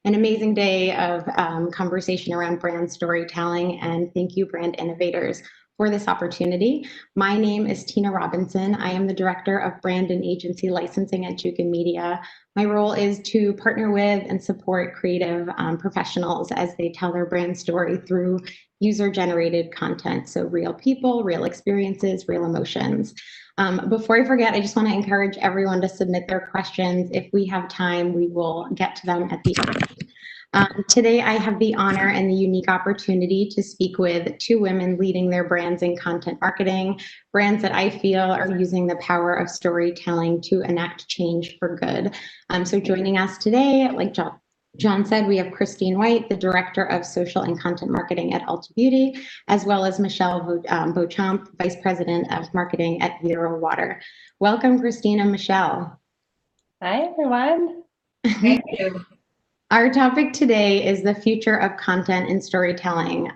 an amazing day of conversation around brand storytelling. And thank you, Brand Innovators, for this opportunity. My name is Tina Robinson. I am the Director of Brand and Agency Licensing at Jukin Media. My role is to partner with and support creative professionals as they tell their brand story through user-generated content. So real people, real experiences, real emotions. Before I forget, I just want to encourage everyone to submit their questions. If we have time, we will get to them at the end. Today, I have the honor and the unique opportunity to speak with two women leading their brands in content marketing, brands that I feel are using the power of storytelling to enact change for good. So joining us today, like John said, we have Christine White, the Director of Social and Content Marketing at Ulta Beauty, as well as Michelle Beauchamp, Vice President of Marketing at Vero Water. Welcome, Christine and Michelle. Hi, everyone. Thank you. Our topic today is the future of content and storytelling.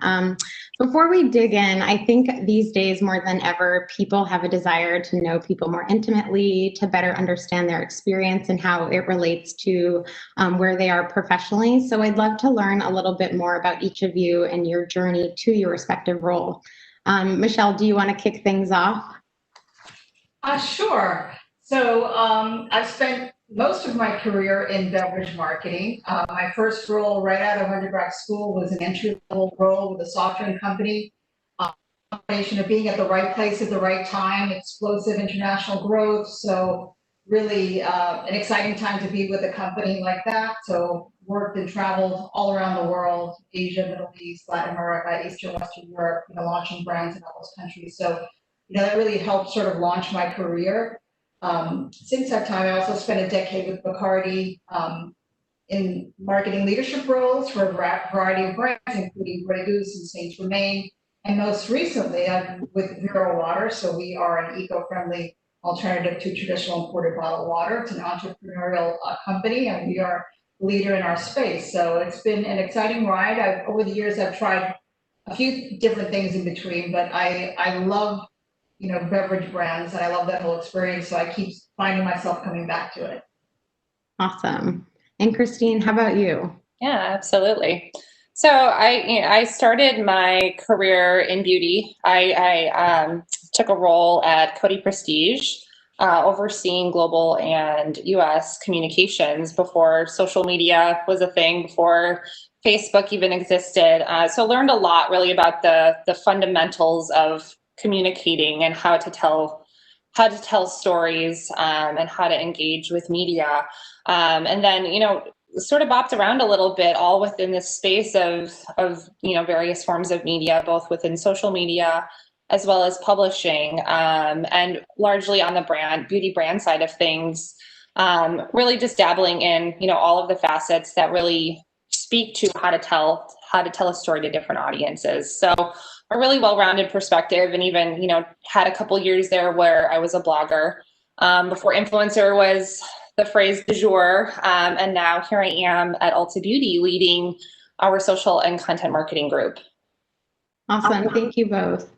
Before we dig in, I think these days more than ever, people have a desire to know people more intimately, to better understand their experience and how it relates to where they are professionally. So I'd love to learn a little bit more about each of you and your journey to your respective role. Michelle, do you want to kick things off? Sure. So I've spent most of my career in beverage marketing. My first role right out of undergrad school was an entry-level role with a soft drink company. Combination of being at the right place at the right time, explosive international growth. So really an exciting time to be with a company like that. So worked and traveled all around the world, Asia, Middle East, Latin America, Eastern, Western Europe, launching brands in all those countries. So, that really helped sort of launch my career. Since that time, I also spent a decade with Bacardi in marketing leadership roles for a variety of brands, including Grey Goose and Saint Germain. And most recently, I'm with Vero Water. So we are an eco-friendly alternative to traditional imported bottled water. It's an entrepreneurial company, and we are a leader in our space. So it's been an exciting ride. Over the years, I've tried a few different things in between, but I love beverage brands, and I love that whole experience. So I keep finding myself coming back to it. Awesome. And Christine, how about you? Yeah, absolutely. So I started my career in beauty. I took a role at Coty Prestige, overseeing global and US communications before social media was a thing, before Facebook even existed. So learned a lot really about the fundamentals of communicating and how to tell stories and how to engage with media. And then, sort of bopped around a little bit, all within this space of various forms of media, both within social media as well as publishing, and largely on the beauty brand side of things, really just dabbling in, all of the facets that really speak to how to tell a story to different audiences. So a really well-rounded perspective, and even, had a couple years there where I was a blogger, before influencer was the phrase du jour. And now here I am at Ulta Beauty leading our social and content marketing group. Awesome. Thank you both.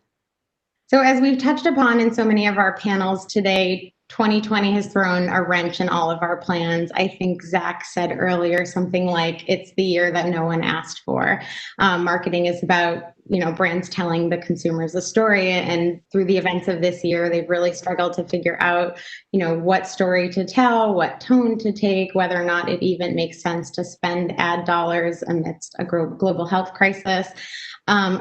So as we've touched upon in so many of our panels today, 2020 has thrown a wrench in all of our plans. I think Zach said earlier something like, it's the year that no one asked for. Marketing is about, brands telling the consumers a story. And through the events of this year, they've really struggled to figure out, what story to tell, what tone to take, whether or not it even makes sense to spend ad dollars amidst a global health crisis.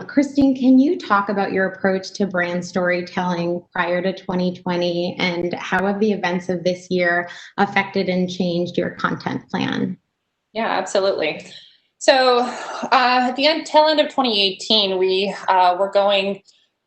Christine, can you talk about your approach to brand storytelling prior to 2020, and how have the events of this year affected and changed your content plan? Yeah, absolutely. So at the tail end of 2018, we were going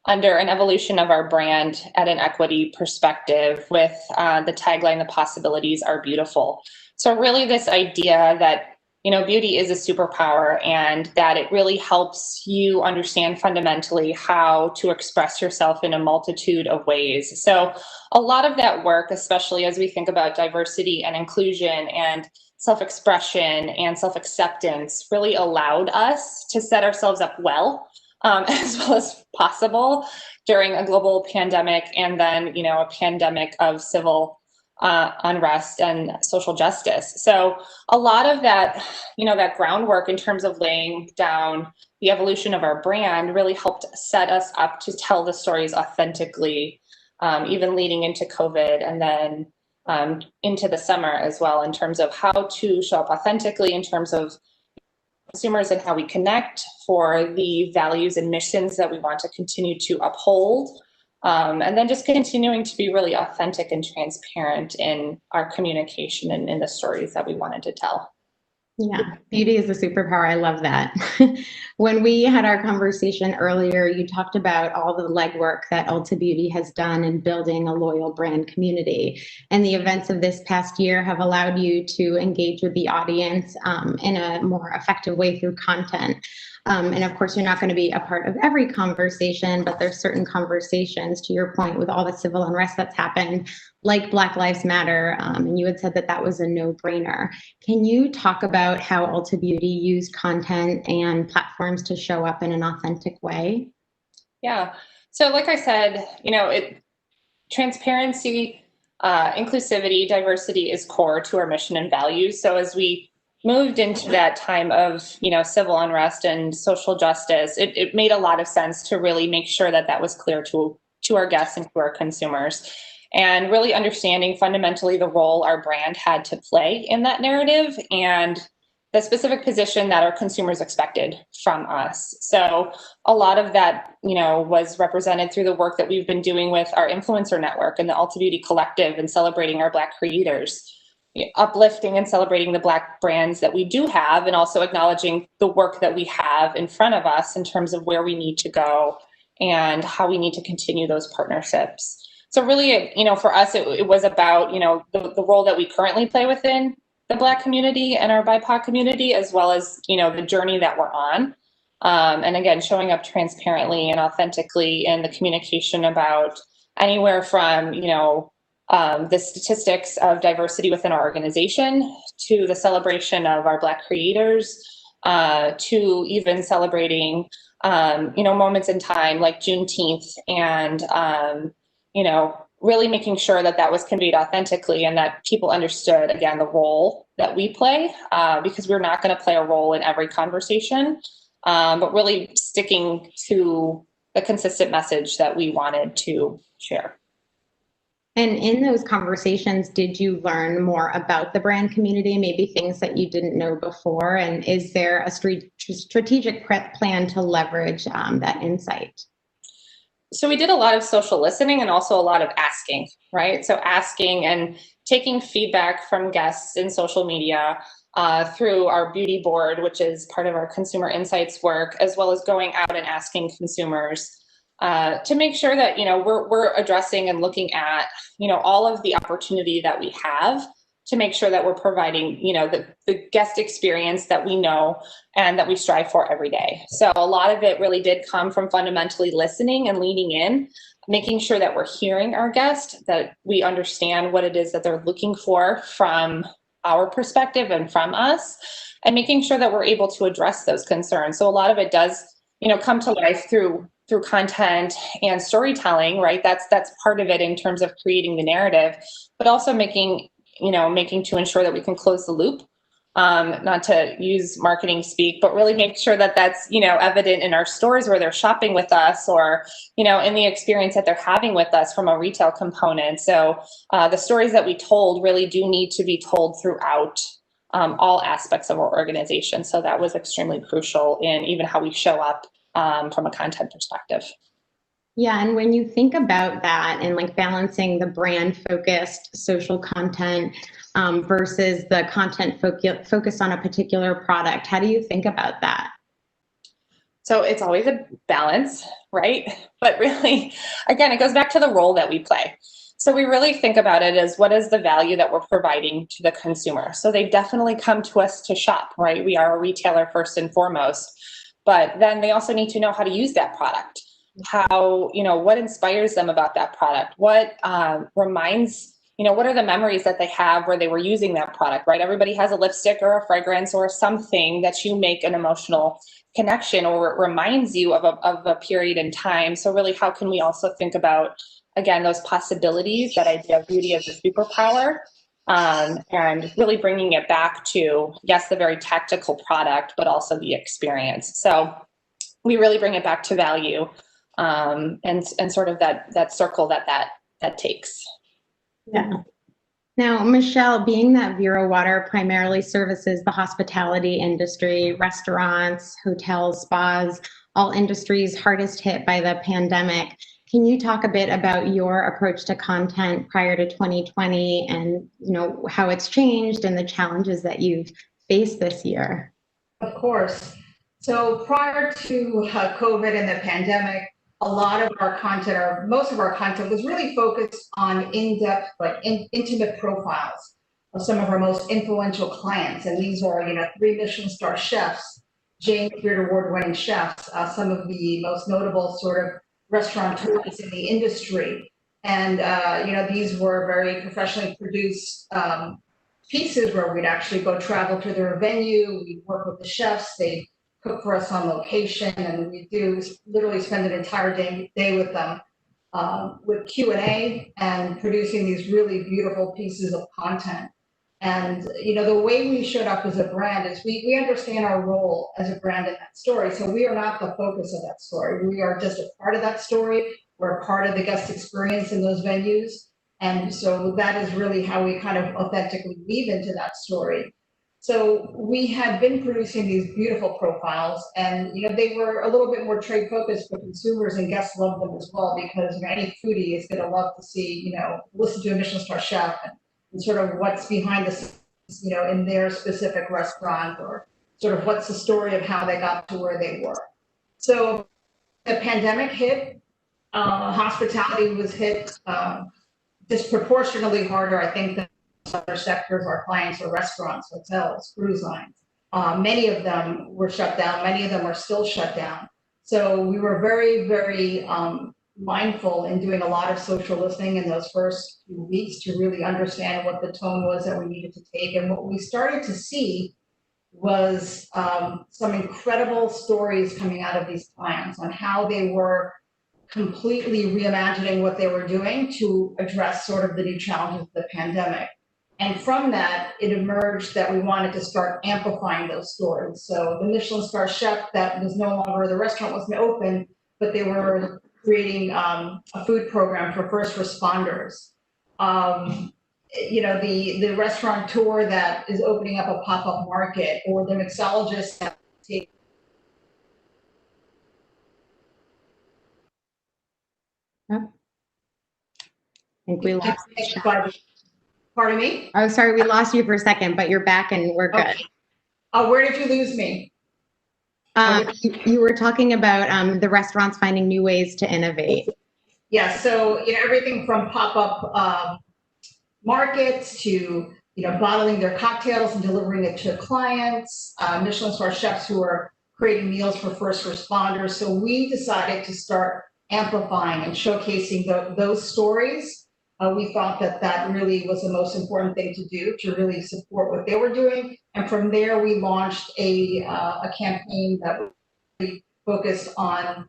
under an evolution of our brand at an equity perspective with the tagline, "The possibilities are beautiful." So really this idea that beauty is a superpower, and that it really helps you understand fundamentally how to express yourself in a multitude of ways. So a lot of that work, especially as we think about diversity and inclusion and self-expression and self-acceptance, really allowed us to set ourselves up well, as well as possible during a global pandemic, and then, a pandemic of civil unrest and social justice. So a lot of that, that groundwork in terms of laying down the evolution of our brand really helped set us up to tell the stories authentically, even leading into COVID and then into the summer as well, in terms of how to show up authentically in terms of consumers and how we connect for the values and missions that we want to continue to uphold. And then just continuing to be really authentic and transparent in our communication and in the stories that we wanted to tell. Yeah, beauty is a superpower. I love that. When we had our conversation earlier, you talked about all the legwork that Ulta Beauty has done in building a loyal brand community. And the events of this past year have allowed you to engage with the audience in a more effective way through content. And of course, you're not going to be a part of every conversation, but there's certain conversations, to your point, with all the civil unrest that's happened, like Black Lives Matter, and you had said that that was a no-brainer. Can you talk about how Ulta Beauty used content and platforms to show up in an authentic way? Yeah. So like I said, transparency, inclusivity, diversity is core to our mission and values. So as we moved into that time of, civil unrest and social justice, it made a lot of sense to really make sure that that was clear to our guests and to our consumers. And really understanding fundamentally the role our brand had to play in that narrative and the specific position that our consumers expected from us. So a lot of that, was represented through the work that we've been doing with our influencer network and the Ulta Beauty Collective and celebrating our Black creators, uplifting and celebrating the Black brands that we do have, and also acknowledging the work that we have in front of us in terms of where we need to go and how we need to continue those partnerships. So really, for us, it was about, the role that we currently play within the Black community and our BIPOC community, as well as, the journey that we're on. And again, showing up transparently and authentically in the communication about anywhere from, the statistics of diversity within our organization to the celebration of our Black creators, to even celebrating, moments in time like Juneteenth and, really making sure that that was conveyed authentically and that people understood, again, the role that we play, because we're not going to play a role in every conversation, but really sticking to the consistent message that we wanted to share. And in those conversations, did you learn more about the brand community, maybe things that you didn't know before? And is there a strategic plan to leverage that insight? So we did a lot of social listening and also a lot of asking, right? So asking and taking feedback from guests in social media through our beauty board, which is part of our consumer insights work, as well as going out and asking consumers to make sure that, we're addressing and looking at, all of the opportunity that we have to make sure that we're providing, the guest experience that we know and that we strive for every day. So a lot of it really did come from fundamentally listening and leaning in, making sure that we're hearing our guest, that we understand what it is that they're looking for from our perspective and from us, and making sure that we're able to address those concerns. So a lot of it does, come to life through content and storytelling, right? That's part of it in terms of creating the narrative, but also making to ensure that we can close the loop, not to use marketing speak, but really make sure that that's, evident in our stores where they're shopping with us, or, in the experience that they're having with us from a retail component. So the stories that we told really do need to be told throughout all aspects of our organization. So that was extremely crucial in even how we show up from a content perspective. Yeah, and when you think about that and like balancing the brand focused social content versus the content focused on a particular product, how do you think about that? So it's always a balance, right? But really, again, it goes back to the role that we play. So we really think about it as what is the value that we're providing to the consumer. So they definitely come to us to shop, right? We are a retailer first and foremost, but then they also need to know how to use that product. How, what inspires them about that product? What reminds, what are the memories that they have where they were using that product, right? Everybody has a lipstick or a fragrance or something that you make an emotional connection or it reminds you of a period in time. So really, how can we also think about again, those possibilities, that idea of beauty as a superpower, and really bringing it back to, yes, the very tactical product, but also the experience. So we really bring it back to value, and sort of that circle that takes. Yeah. Now, Michelle, being that Vero Water primarily services the hospitality industry, restaurants, hotels, spas, all industries hardest hit by the pandemic, can you talk a bit about your approach to content prior to 2020 and, you know, how it's changed and the challenges that you've faced this year? Of course. So prior to COVID and the pandemic, a lot of our content, or most of our content, was really focused on in-depth, intimate profiles of some of our most influential clients. And these are, 3 Michelin star chefs, James Beard award-winning chefs, some of the most notable sort of restaurateurs in the industry. And, these were very professionally produced pieces where we'd actually go travel to their venue, we'd work with the chefs, they'd cook for us on location, and we do literally spend an entire day with them, with Q&A and producing these really beautiful pieces of content. And the way we showed up as a brand is we understand our role as a brand in that story. So we are not the focus of that story. We are just a part of that story. We're a part of the guest experience in those venues. And so that is really how we kind of authentically weave into that story. So we had been producing these beautiful profiles, and they were a little bit more trade focused, but consumers and guests love them as well, because any foodie is going to love to see, listen to a Michelin star chef and sort of what's behind the scenes, in their specific restaurant, or sort of what's the story of how they got to where they were. So the pandemic hit, hospitality was hit disproportionately harder, I think, than other sectors. Our clients are restaurants, hotels, cruise lines. Many of them were shut down. Many of them are still shut down. So we were very, very mindful in doing a lot of social listening in those first few weeks to really understand what the tone was that we needed to take. And what we started to see was some incredible stories coming out of these clients on how they were completely reimagining what they were doing to address sort of the new challenges of the pandemic. And from that, it emerged that we wanted to start amplifying those stories. So the Michelin star chef that was no longer, the restaurant wasn't open, but they were creating a food program for first responders. The restaurateur that is opening up a pop-up market, or the mixologist that take. I think we lost. Pardon me? Oh, sorry, we lost you for a second, but you're back and we're good. Okay. Where did you lose me? You were talking about the restaurants finding new ways to innovate. Yeah, so everything from pop-up markets to bottling their cocktails and delivering it to clients, Michelin star chefs who are creating meals for first responders. So we decided to start amplifying and showcasing those stories. We thought that really was the most important thing to do, to really support what they were doing. And from there, we launched a campaign that really focused on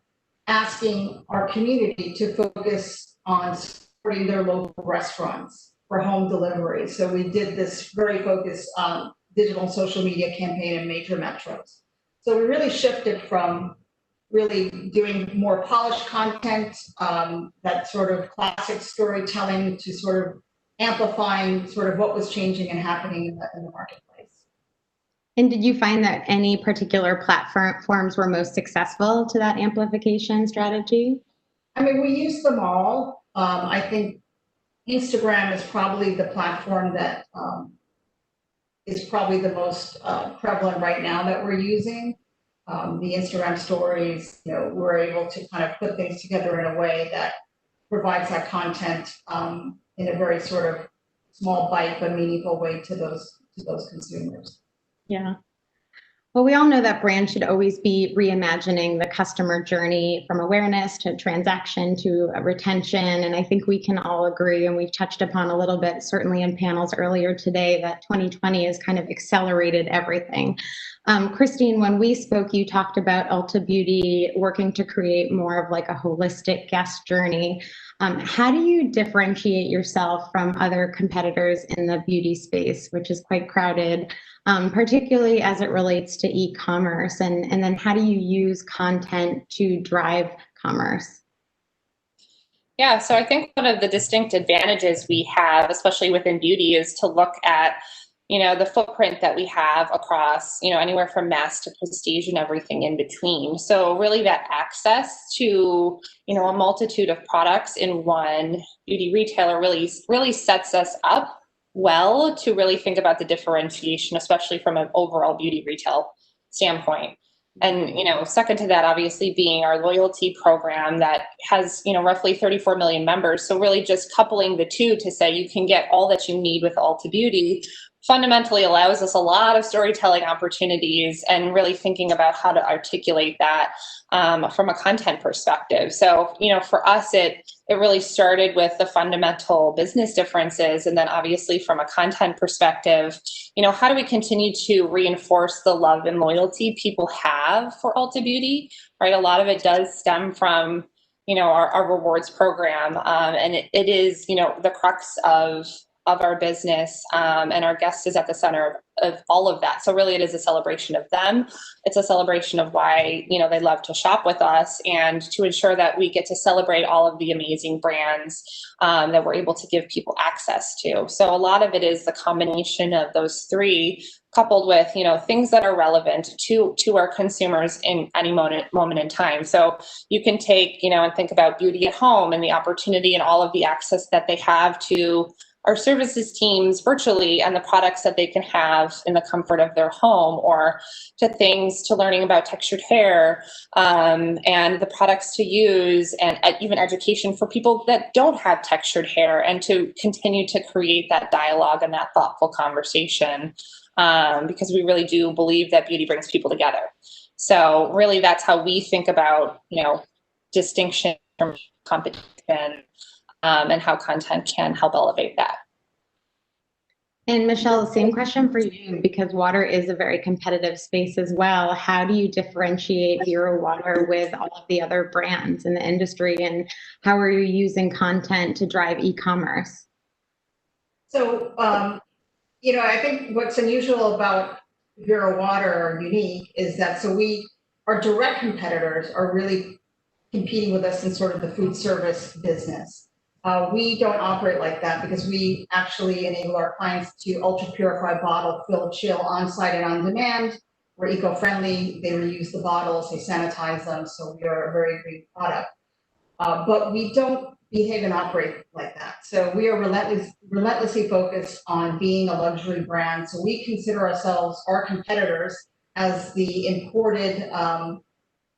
asking our community to focus on supporting their local restaurants for home delivery. So we did this very focused digital and social media campaign in major metros. So we really shifted from really doing more polished content, that sort of classic storytelling, to sort of amplifying sort of what was changing and happening in the marketplace. And did you find that any particular platforms were most successful to that amplification strategy? I mean, we use them all. I think Instagram is probably the platform that is probably the most prevalent right now that we're using. The Instagram stories, we're able to kind of put things together in a way that provides that content in a very sort of small bite but meaningful way to those consumers. Yeah. Well, we all know that brands should always be reimagining the customer journey, from awareness to transaction to retention. And I think we can all agree, and we've touched upon a little bit, certainly in panels earlier today, that 2020 has kind of accelerated everything. Christine, when we spoke, you talked about Ulta Beauty working to create more of like a holistic guest journey. How do you differentiate yourself from other competitors in the beauty space, which is quite crowded, particularly as it relates to e-commerce? And then how do you use content to drive commerce? Yeah, so I think one of the distinct advantages we have, especially within beauty, is to look at, the footprint that we have across, anywhere from mass to prestige and everything in between. So really that access to, a multitude of products in one beauty retailer really sets us up well to really think about the differentiation, especially from an overall beauty retail standpoint. And, second to that, obviously being our loyalty program that has, roughly 34 million members. So really just coupling the two to say you can get all that you need with Ulta Beauty fundamentally allows us a lot of storytelling opportunities and really thinking about how to articulate that from a content perspective. So, for us, it really started with the fundamental business differences. And then obviously from a content perspective, how do we continue to reinforce the love and loyalty people have for Ulta Beauty, right? A lot of it does stem from, our rewards program. And it is, the crux of our business, and our guest is at the center of all of that. So really it is a celebration of them. It's a celebration of why, they love to shop with us, and to ensure that we get to celebrate all of the amazing brands that we're able to give people access to. So a lot of it is the combination of those three, coupled with, things that are relevant to our consumers in any moment in time. So you can take, and think about beauty at home and the opportunity and all of the access that they have to our services teams virtually and the products that they can have in the comfort of their home, or to learning about textured hair, and the products to use, and even education for people that don't have textured hair, and to continue to create that dialogue and that thoughtful conversation, because we really do believe that beauty brings people together. So really that's how we think about, distinction from competition, and how content can help elevate that. And Michelle, same question for you, because water is a very competitive space as well. How do you differentiate Vero water with all of the other brands in the industry, and how are you using content to drive e-commerce? So, I think what's unusual about Vero water, or unique, is that our direct competitors are really competing with us in sort of the food service business. We don't operate like that, because we actually enable our clients to ultra purify, bottle, fill, chill on site and on demand. We're eco-friendly. They reuse the bottles, they sanitize them. So we are a very green product. But we don't behave and operate like that. So we are relentlessly focused on being a luxury brand. So we consider ourselves, our competitors, as the imported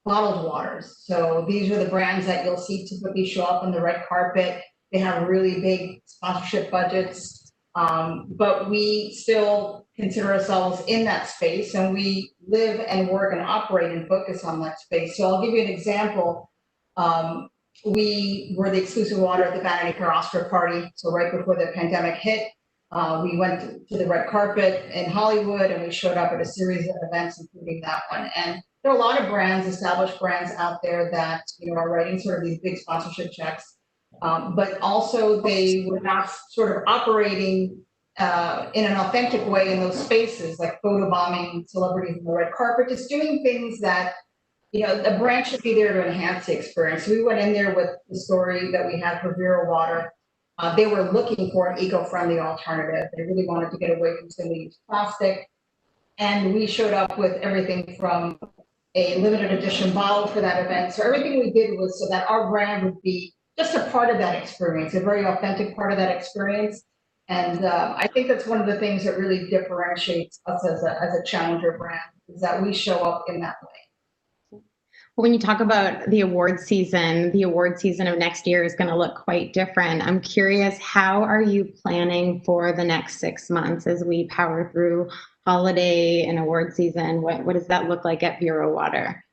bottled waters. So these are the brands that you'll see typically show up on the red carpet. They have really big sponsorship budgets, but we still consider ourselves in that space, and we live and work and operate and focus on that space. So I'll give you an example. We were the exclusive water at the Vanity Fair Oscar party. So right before the pandemic hit, we went to the red carpet in Hollywood, and we showed up at a series of events, including that one. And there are a lot of brands, established brands out there that are writing sort of these big sponsorship checks, but also they were not sort of operating in an authentic way in those spaces, like photobombing celebrities on the red carpet, just doing things that the brand should be there to enhance the experience. So we went in there with the story that we had for Vero water. They were looking for an eco-friendly alternative. They really wanted to get away from single-use plastic. And we showed up with everything from a limited edition bottle for that event. So everything we did was so that our brand would be just a part of that experience, a very authentic part of that experience. And I think that's one of the things that really differentiates us as a challenger brand, is that we show up in that way. When you talk about the award season of next year is going to look quite different. I'm curious, how are you planning for the next 6 months as we power through holiday and award season? What does that look like at Vero Water?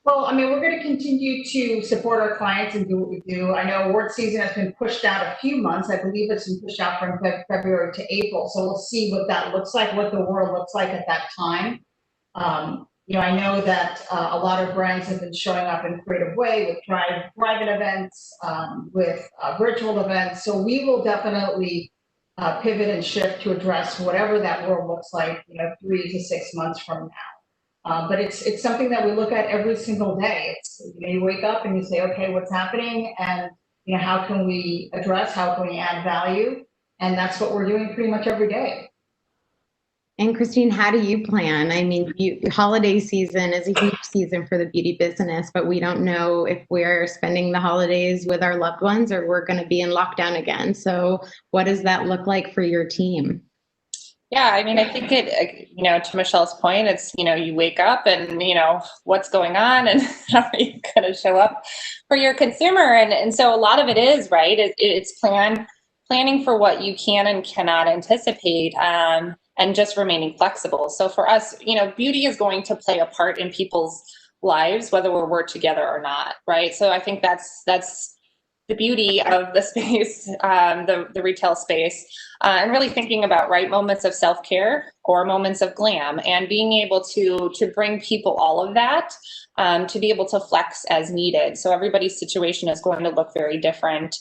Well, I mean, we're going to continue to support our clients and do what we do. I know award season has been pushed out a few months. I believe it's been pushed out from February to April. So we'll see what that looks like, what the world looks like at that time. I know that a lot of brands have been showing up in a creative way with private events, with virtual events. So we will definitely pivot and shift to address whatever that world looks like, 3 to 6 months from now. But it's something that we look at every single day. It's, you wake up and you say, okay, what's happening, and how can we address? How can we add value? And that's what we're doing pretty much every day. And Christine, how do you plan? I mean, holiday season is a huge season for the beauty business, but we don't know if we're spending the holidays with our loved ones or we're going to be in lockdown again. So what does that look like for your team? Yeah, I mean, I think to Michelle's point, it's, you wake up and, what's going on and how are you going to show up for your consumer? And so a lot of it is, right, it's planning for what you can and cannot anticipate, and just remaining flexible. So for us, beauty is going to play a part in people's lives, whether we're together or not, right? So I think that's the beauty of the space, the retail space, and really thinking about moments of self-care or moments of glam, and being able to bring people all of that, to be able to flex as needed. So everybody's situation is going to look very different,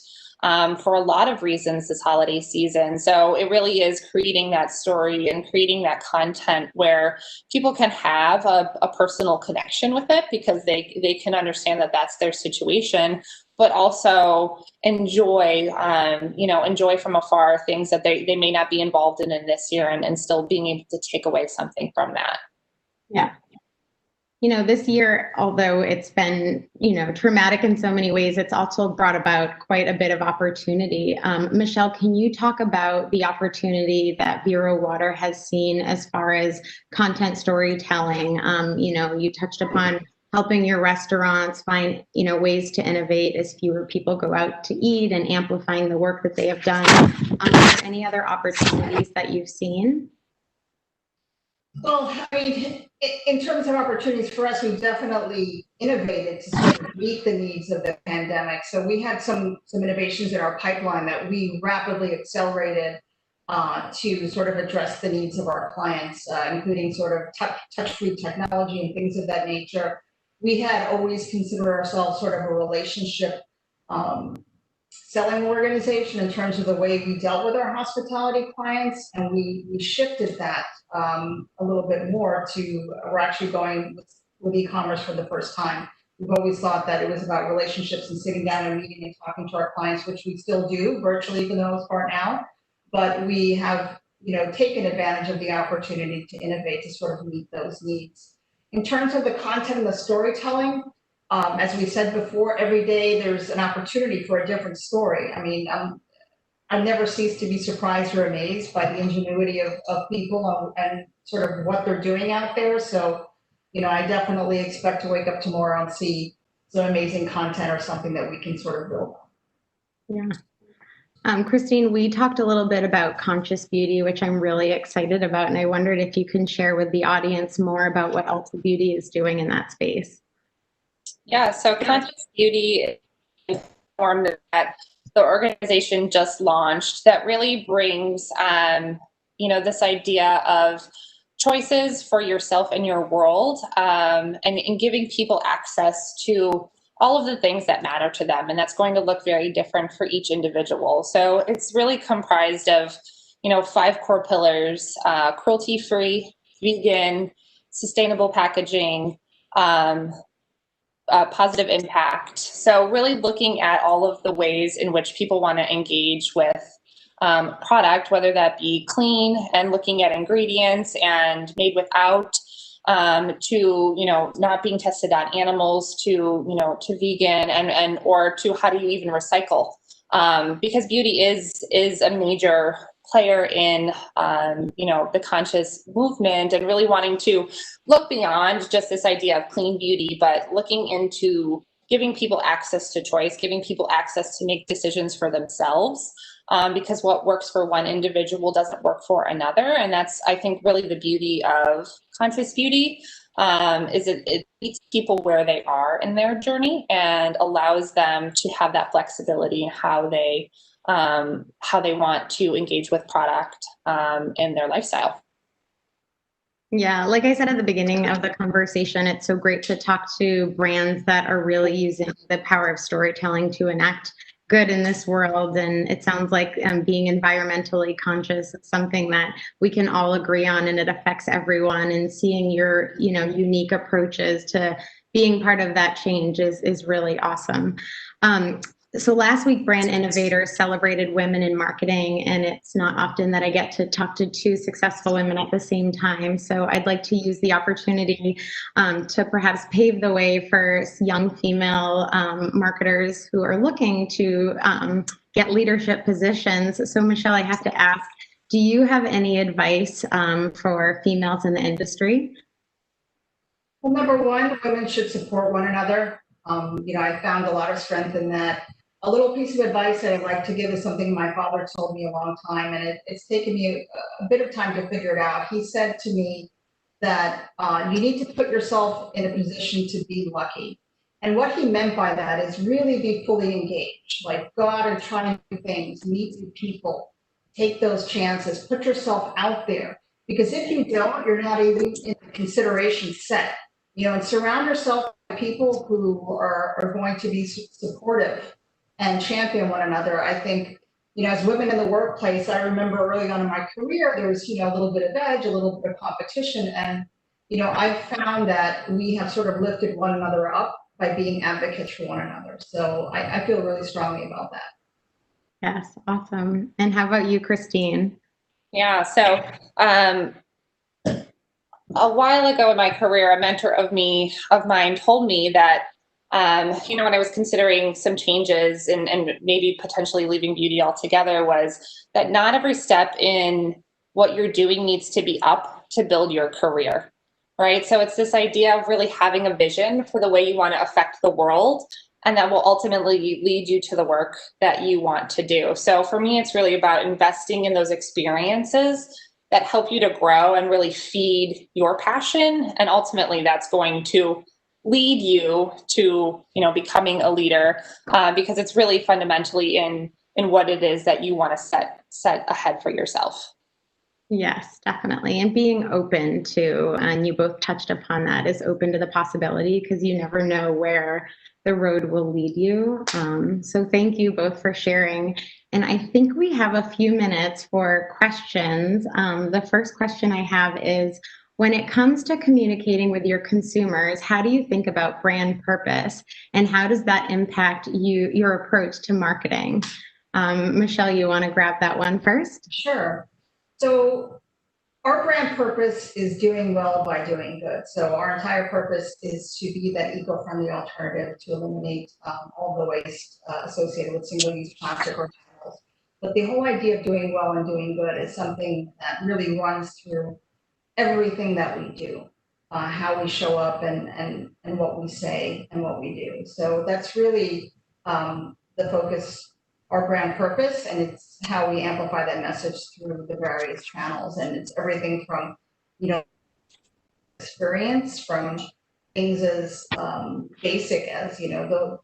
for a lot of reasons this holiday season. So it really is creating that story and creating that content where people can have a personal connection with it, because they can understand that that's their situation, but also enjoy from afar things that they may not be involved in this year, and still being able to take away something from that. Yeah. This year, although it's been, traumatic in so many ways, it's also brought about quite a bit of opportunity. Michelle, can you talk about the opportunity that Vero Water has seen as far as content storytelling? You touched upon helping your restaurants find, ways to innovate as fewer people go out to eat, and amplifying the work that they have done. Are there any other opportunities that you've seen? Well, I mean, in terms of opportunities for us, we've definitely innovated to sort of meet the needs of the pandemic. So we had some innovations in our pipeline that we rapidly accelerated to sort of address the needs of our clients, including sort of touch-free technology and things of that nature. We had always considered ourselves sort of a relationship selling organization in terms of the way we dealt with our hospitality clients, and we shifted that a little bit more to, we're actually going with e-commerce for the first time. We've always thought that it was about relationships and sitting down and meeting and talking to our clients, which we still do virtually for the most part now, but we have taken advantage of the opportunity to innovate to sort of meet those needs. In terms of the content and the storytelling, as we said before, every day there's an opportunity for a different story. I mean, I never cease to be surprised or amazed by the ingenuity of people and sort of what they're doing out there. So, I definitely expect to wake up tomorrow and see some amazing content or something that we can sort of build on. Yeah. Christine, we talked a little bit about conscious beauty, which I'm really excited about. And I wondered if you can share with the audience more about what Ulta Beauty is doing in that space. Yeah, so conscious beauty is a form that the organization just launched that really brings, this idea of choices for yourself and your world, and giving people access to all of the things that matter to them. And that's going to look very different for each individual. So it's really comprised of, 5 core pillars: cruelty-free, vegan, sustainable packaging, positive impact. So really looking at all of the ways in which people want to engage with product, whether that be clean and looking at ingredients and made without, to not being tested on animals, to vegan, and or to how do you even recycle, because beauty is a major player in the conscious movement, and really wanting to look beyond just this idea of clean beauty, but looking into giving people access to choice, giving people access to make decisions for themselves, because what works for one individual doesn't work for another. And that's, I think, really the beauty of conscious beauty, is it meets people where they are in their journey and allows them to have that flexibility in how they want to engage with product in their lifestyle. Yeah, like I said at the beginning of the conversation, it's so great to talk to brands that are really using the power of storytelling to enact good in this world. And it sounds like being environmentally conscious is something that we can all agree on, and it affects everyone. And seeing your, unique approaches to being part of that change is really awesome. Um, so last week, Brand Innovators celebrated women in marketing, and it's not often that I get to talk to two successful women at the same time. So I'd like to use the opportunity to perhaps pave the way for young female marketers who are looking to get leadership positions. So Michelle, I have to ask, do you have any advice for females in the industry? Well, number one, women should support one another. I found a lot of strength in that. A little piece of advice that I'd like to give is something my father told me a long time, and it's taken me a bit of time to figure it out. He said to me that you need to put yourself in a position to be lucky. And what he meant by that is really be fully engaged, like go out and try new things, meet new people, take those chances, put yourself out there. Because if you don't, you're not even in the consideration set. And surround yourself with people who are going to be supportive and champion one another. I think, as women in the workplace, I remember early on in my career, there was, a little bit of edge, a little bit of competition. And, I've found that we have sort of lifted one another up by being advocates for one another. So I feel really strongly about that. Yes, awesome. And how about you, Christine? Yeah, so a while ago in my career, a mentor of mine told me that, when I was considering some changes and maybe potentially leaving beauty altogether, was that not every step in what you're doing needs to be up to build your career, right? So it's this idea of really having a vision for the way you want to affect the world, and that will ultimately lead you to the work that you want to do. So for me, it's really about investing in those experiences that help you to grow and really feed your passion. And ultimately that's going to lead you to, becoming a leader, because it's really fundamentally in what it is that you want to set ahead for yourself. Yes, definitely. And being open to, and you both touched upon that, is open to the possibility, because you never know where the road will lead you. So thank you both for sharing. And I think we have a few minutes for questions. The first question I have is, when it comes to communicating with your consumers, how do you think about brand purpose, and how does that impact your approach to marketing? Michelle, you want to grab that one first? Sure. So our brand purpose is doing well by doing good. So our entire purpose is to be that eco-friendly alternative to eliminate all the waste associated with single-use plastic or metals. But the whole idea of doing well and doing good is something that really runs through everything that we do, how we show up and what we say and what we do. So that's really the focus, our brand purpose, and it's how we amplify that message through the various channels. And it's everything from, experience, from things as basic as,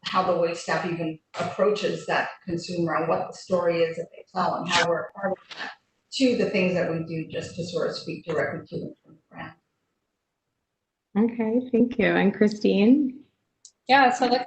how the wait staff even approaches that consumer and what the story is that they tell and how we're a part of that, to the things that we do just to sort of speak directly to them from the brand. Okay, thank you. And Christine? Yeah, so like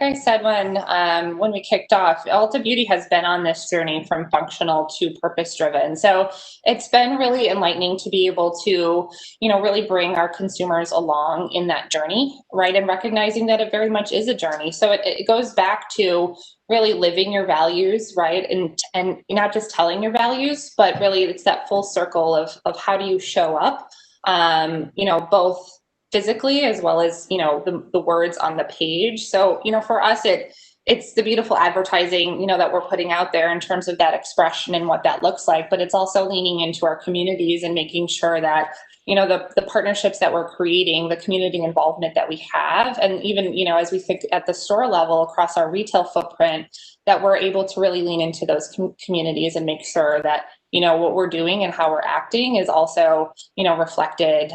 I said when we kicked off, Ulta Beauty has been on this journey from functional to purpose driven. So it's been really enlightening to be able to, really bring our consumers along in that journey, right? And recognizing that it very much is a journey. So it goes back to really living your values, right? And not just telling your values, but really it's that full circle of how do you show up, both physically as well as the words on the page. So for us it's the beautiful advertising that we're putting out there in terms of that expression and what that looks like, but it's also leaning into our communities and making sure that the partnerships that we're creating, the community involvement that we have, and even as we think at the store level across our retail footprint, that we're able to really lean into those communities and make sure that what we're doing and how we're acting is also reflected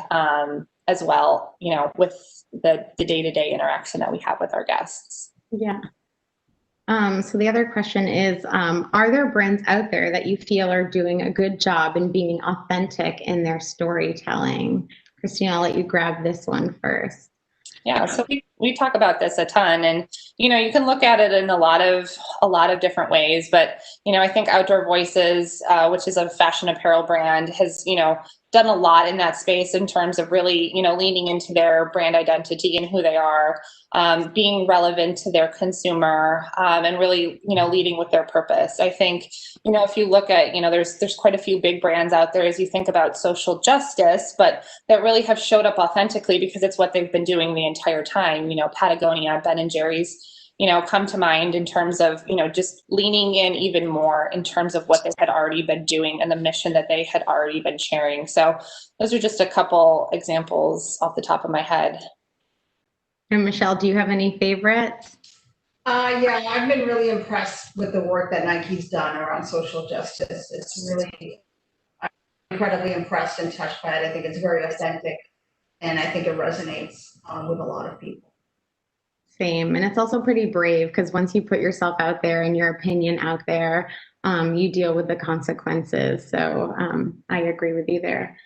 as well, with the day-to-day interaction that we have with our guests. Yeah. So the other question is, are there brands out there that you feel are doing a good job in being authentic in their storytelling? Christine, I'll let you grab this one first. Yeah, so we talk about this a ton, and you can look at it in a lot of different ways. But I think Outdoor Voices, which is a fashion apparel brand, has done a lot in that space in terms of really leaning into their brand identity and who they are, being relevant to their consumer, and really leading with their purpose. I think if you look at there's quite a few big brands out there as you think about social justice, but that really have showed up authentically because it's what they've been doing the entire time. Patagonia, Ben and Jerry's, come to mind in terms of, just leaning in even more in terms of what they had already been doing and the mission that they had already been sharing. So those are just a couple examples off the top of my head. And Michelle, do you have any favorites? Yeah, I've been really impressed with the work that Nike's done around social justice. It's really, I'm incredibly impressed and touched by it. I think it's very authentic, and I think it resonates with a lot of people. Same. And it's also pretty brave because once you put yourself out there and your opinion out there, you deal with the consequences. So I agree with you there.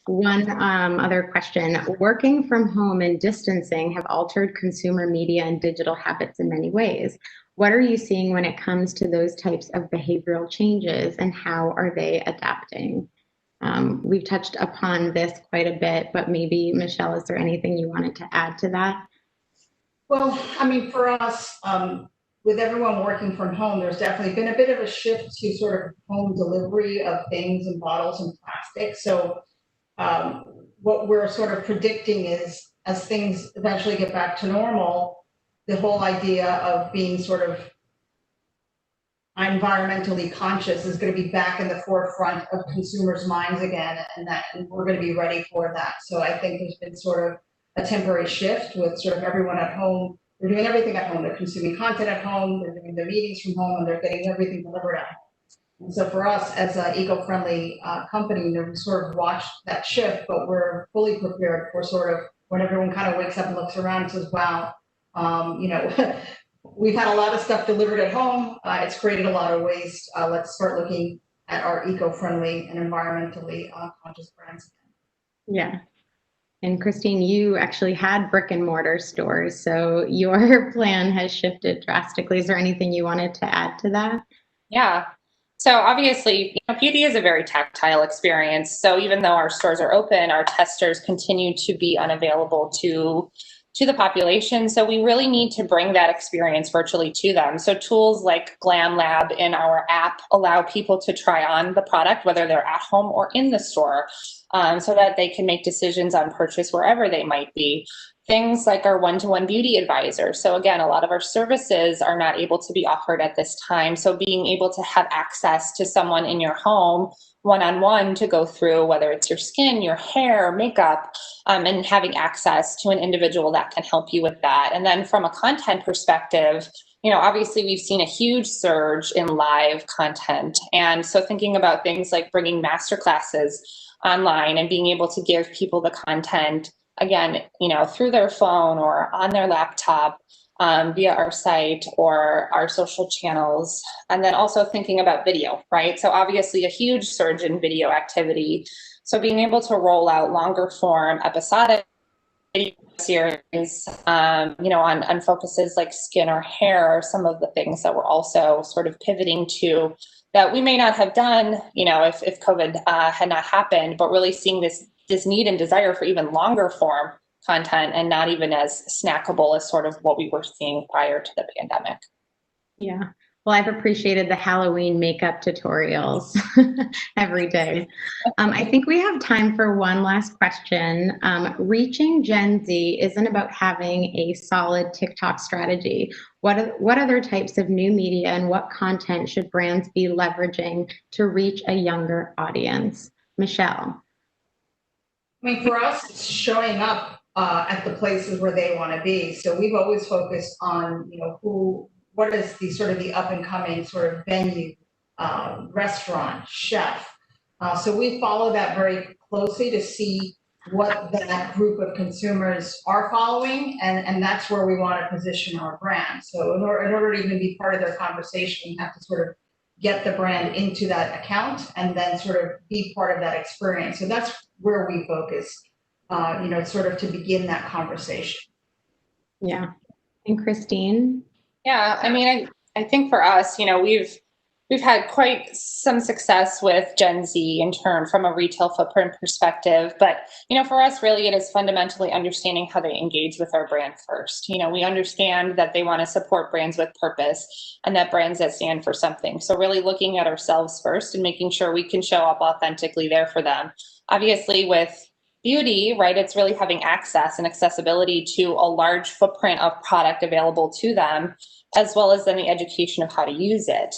One other question. Working from home and distancing have altered consumer media and digital habits in many ways. What are you seeing when it comes to those types of behavioral changes, and how are they adapting? We've touched upon this quite a bit, but maybe, Michelle, is there anything you wanted to add to that? Well, I mean, for us, with everyone working from home, there's definitely been a bit of a shift to sort of home delivery of things and bottles and plastic. So what we're sort of predicting is, as things eventually get back to normal, the whole idea of being sort of environmentally conscious is going to be back in the forefront of consumers' minds again, and we're going to be ready for that. So I think there's been sort of a temporary shift with sort of everyone at home. They're doing everything at home. They're consuming content at home. They're doing their meetings from home, and they're getting everything delivered at home. And so for us as an eco-friendly company, we sort of watched that shift, but we're fully prepared for sort of when everyone kind of wakes up and looks around and says, wow, we've had a lot of stuff delivered at home. It's created a lot of waste. Let's start looking at our eco-friendly and environmentally conscious brands again. Yeah. And Christine, you actually had brick and mortar stores, so your plan has shifted drastically. Is there anything you wanted to add to that? Yeah. So obviously, beauty is a very tactile experience. So even though our stores are open, our testers continue to be unavailable to the population. So we really need to bring that experience virtually to them. So tools like Glam Lab in our app allow people to try on the product, whether they're at home or in the store, so that they can make decisions on purchase wherever they might be. Things like our one-to-one beauty advisor. So again, a lot of our services are not able to be offered at this time. So being able to have access to someone in your home one-on-one to go through, whether it's your skin, your hair, makeup, and having access to an individual that can help you with that. And then from a content perspective, obviously we've seen a huge surge in live content. And so thinking about things like bringing masterclasses online and being able to give people the content, again, through their phone or on their laptop, via our site or our social channels. And then also thinking about video, right? So obviously a huge surge in video activity. So being able to roll out longer form episodic video series, on focuses like skin or hair are some of the things that we're also sort of pivoting to that we may not have done, if COVID had not happened, but really seeing this need and desire for even longer form content and not even as snackable as sort of what we were seeing prior to the pandemic. Yeah. Well, I've appreciated the Halloween makeup tutorials every day. I think we have time for one last question. Reaching Gen Z isn't about having a solid TikTok strategy. What other types of new media and what content should brands be leveraging to reach a younger audience? Michelle. I mean, for us, it's showing up at the places where they want to be. So we've always focused on, what is the sort of the up and coming sort of venue, restaurant, chef. So we follow that very closely to see what that group of consumers are following, and that's where we want to position our brand. So in order to even be part of their conversation, we have to sort of get the brand into that account and then sort of be part of that experience. So that's where we focus. sort of to begin that conversation. Yeah. And Christine? Yeah, I mean, I think for us, we've had quite some success with Gen Z from a retail footprint perspective. But, for us, really, it is fundamentally understanding how they engage with our brand first. We understand that they want to support brands with purpose and that brands that stand for something. So really looking at ourselves first and making sure we can show up authentically there for them. Obviously, with beauty, right, it's really having access and accessibility to a large footprint of product available to them, as well as then the education of how to use it.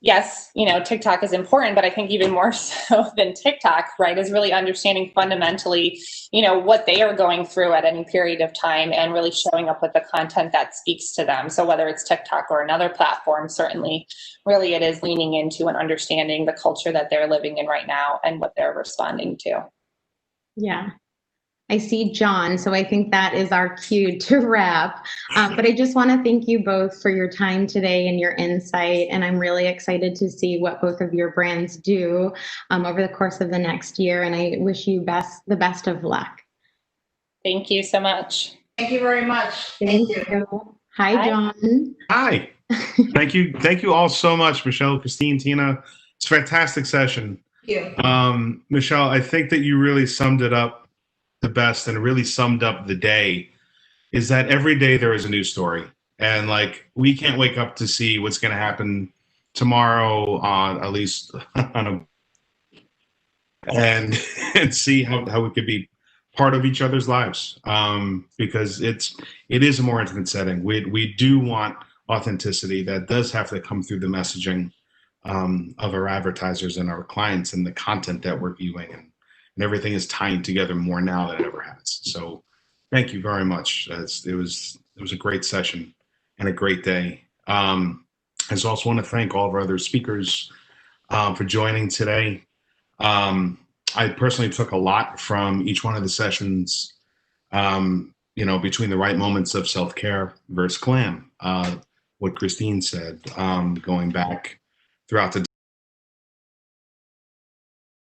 Yes, TikTok is important, but I think even more so than TikTok, right, is really understanding fundamentally, what they are going through at any period of time and really showing up with the content that speaks to them. So whether it's TikTok or another platform, certainly, really it is leaning into and understanding the culture that they're living in right now and what they're responding to. Yeah. I see John, so I think that is our cue to wrap. But I just want to thank you both for your time today and your insight. And I'm really excited to see what both of your brands do over the course of the next year. And I wish you the best of luck. Thank you so much. Thank you very much. Thank you. Hi, John. Hi. Thank you. Thank you all so much, Michelle, Christine, Tina. It's a fantastic session. Thank you. Michelle, I think that you really summed it up the best and really summed up the day, is that every day there is a new story. And we can't wake up to see what's going to happen tomorrow at least and see how we could be part of each other's lives. Because it is a more intimate setting. We do want authenticity that does have to come through the messaging of our advertisers and our clients and the content that we're viewing, and everything is tying together more now than it ever has. So thank you very much. It was a great session and a great day. I just also want to thank all of our other speakers for joining today. I personally took a lot from each one of the sessions, between the right moments of self-care versus glam, what Christine said, going back throughout the